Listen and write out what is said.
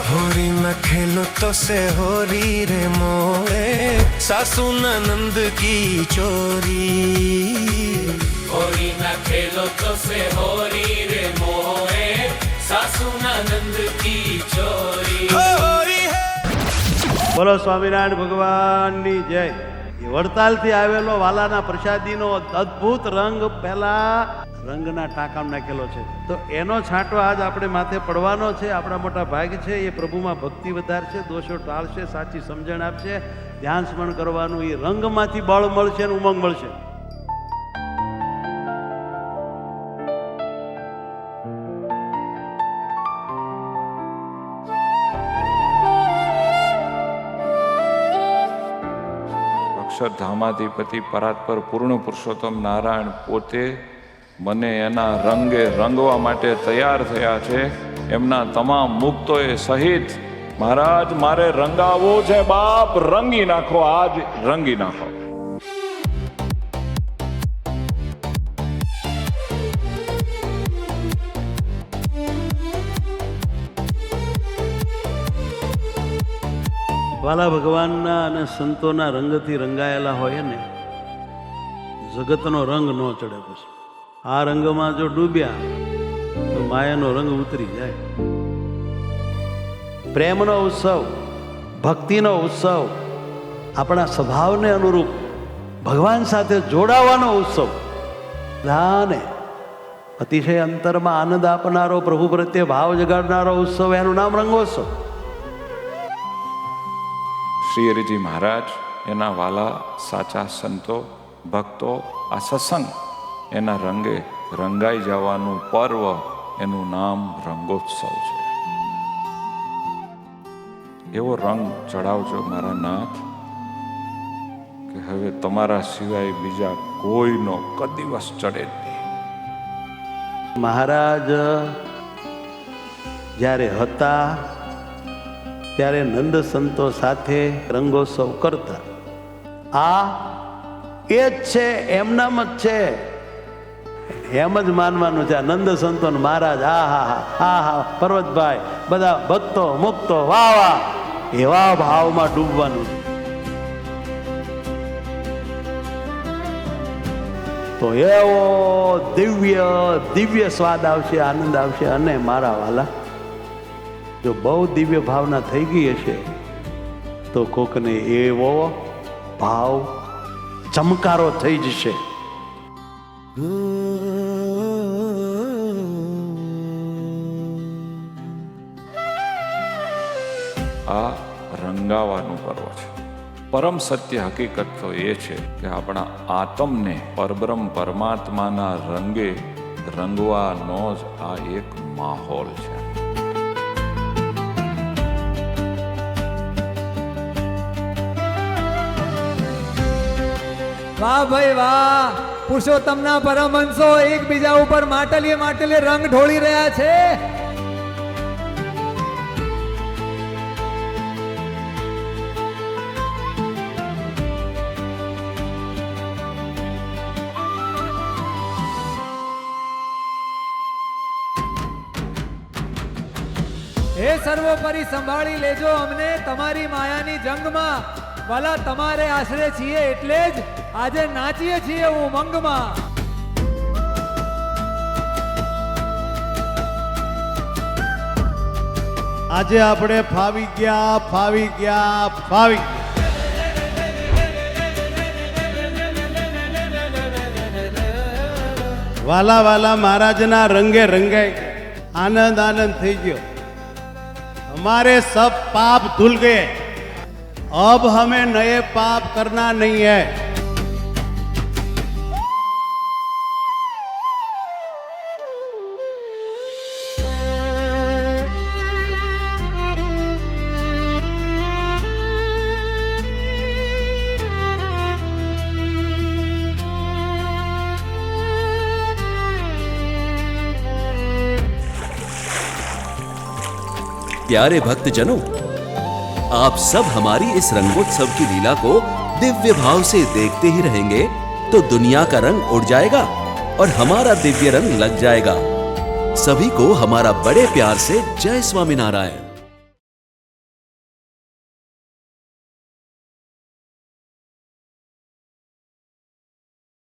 होरी न खेलो तो से होरी रे मोए, सासू ननंद की चोरी। होरी न खेलो तो से होरी रे मोए, सासू ननंद की चोरी। होरी है। બોલો સ્વામિનારાયણ ભગવાનની જય। વડતાલથી આવેલો વાલાના પ્રસાદીનો અદ્ભુત રંગ પહેલા રંગના ટાંકામાં નાખેલો છે, તો એનો છાંટો આજ આપણે માથે પડવાનો છે। આપણા મોટા ભાગ છે એ પ્રભુમાં ભક્તિ વધારશે, દોષો ટાળશે, સાચી સમજણ આપશે, ધ્યાન સ્મરણ કરવાનું, એ રંગમાંથી બળ મળશે અને ઉમંગ મળશે। અક્ષરધામાધિપતિ પરાત્પર પૂર્ણ પુરુષોત્તમ નારાયણ પોતે મને એના રંગે રંગવા માટે તૈયાર થયા છે। એમના તમામ મુક્તોએ સહિત મહારાજ મારે રંગાવવો છે બાપ, રંગી નાખો, આજ રંગી નાખો। વાલા ભગવાનના અને સંતોના રંગથી રંગાયેલા હોય ને, જગતનો રંગ ન ચડે। પછી આ રંગમાં જો ડૂબ્યા તો માયાનો રંગ ઉતરી જાય। પ્રેમનો ઉત્સવ, ભક્તિનો ઉત્સવ, આપણા સ્વભાવને અનુરૂપ ભગવાન સાથે જોડાવાનો ઉત્સવ, બધાને અતિશય અંતરમાં આનંદ આપનારો, પ્રભુ પ્રત્યે ભાવ જગાડનારો ઉત્સવ, એનું નામ રંગોત્સવ। શ્રી હરિજી મહારાજ, એના વાલા સાચા સંતો ભક્તો, આ સત્સંગ એના રંગે રંગાઈ જવાનું પર્વ, એનું નામ રંગોત્સવ છે। એવો રંગ ચડાવજો મારા નાથ કે હવે તમારા સિવાય બીજા કોઈનો કદિવસ ચડે જ નહીં। મહારાજ જ્યારે હતા ત્યારે નંદ સંતો સાથે રંગોત્સવ કરતા। આ એ જ છે, એમનામ જ છે, એમ જ માનવાનું છે। આ નંદ સંતો મહારાજ, હા હા હા હા હા, પર્વતભાઈ, બધા ભક્તો મુક્તો, વાહ વાહ, એવા ભાવમાં ડૂબવાનું। તો એવો દિવ્ય દિવ્ય સ્વાદ આવશે, આનંદ આવશે। અને મારા વાલા, જો બહુ દિવ્ય ભાવના થઈ ગઈ હશે તો કોકને એવો ભાવ ચમકારો થઈ જશે। આ રંગાવાનું પર્વ છે। પરમ સત્ય હકીકત તો એ છે કે આપણા આત્મને પરબ્રહ્મ પરમાત્માના રંગે રંગવાનો જ આ એક માહોલ છે। વાહ ભાઈ વાહ, પુરુષોત્તમના પરમહંસો એકબીજા ઉપર માટલીએ માટલીએ રંગ ઢોળી રહ્યા છે। હે સર્વોપરી, સંભાળી લેજો અમને તમારી માયાની જંગમાં। વાલા, તમારે આશરે છીએ એટલે જ આજે નાચીએ છીએ ઉમંગમાં। આજે આપણે ફાવી ગયા, ફાવી ગયા, ફાવી। વાલા વાલા મહારાજના રંગે રંગાઈ, આનંદ આનંદ થઈ ગયો। हमारे सब पाप धुल गए, अब हमें नए पाप करना नहीं है। प्यारे भक्तजनों, आप सब हमारी इस रंगोत्सव की लीला को दिव्य भाव से देखते ही रहेंगे तो दुनिया का रंग उड़ जाएगा और हमारा दिव्य रंग लग जाएगा। सभी को हमारा बड़े प्यार से जय स्वामीनारायण।